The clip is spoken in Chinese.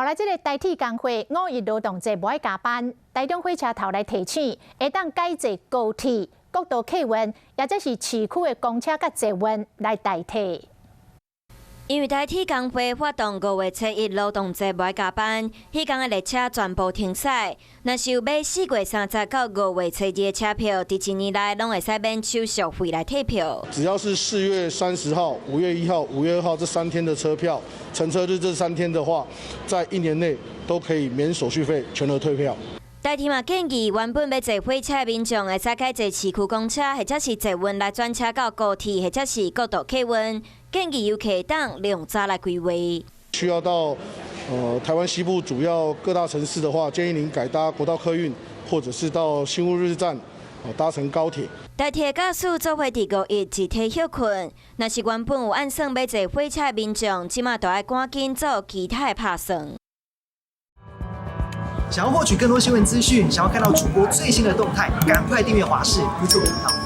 来这个代替工会5一劳动节无爱加班，台中火车头来提醒，会当改坐高铁、国道客运，也即是市区的公车甲捷运来代替。 因为台铁工会发动5月7日劳动节无爱加班，迄天的列车全部停驶。若是有买4月30到5月7日的车票，伫一年内拢会使免手续费来退票。只要是4月30号、5月1号、5月2号这3天的车票，乘车日这3天的话，在1年内都可以免手续费，全额退票。 台铁嘛建议，原本要坐火车的民众会使改坐市区公车，或者是捷运来转车到高铁，或者是国道客运。建议游客当量早来规划。需要到台湾西部主要各大城市的话，建议您改搭国道客运，或者是到新乌日站搭乘高铁。台铁驾驶做伙伫5日集体休困，若是原本有按算要坐火车的民众，即马都要赶紧做其他的拍算。 想要获取更多新闻资讯，想要看到主播最新的动态，赶快订阅华视 YouTube 频道。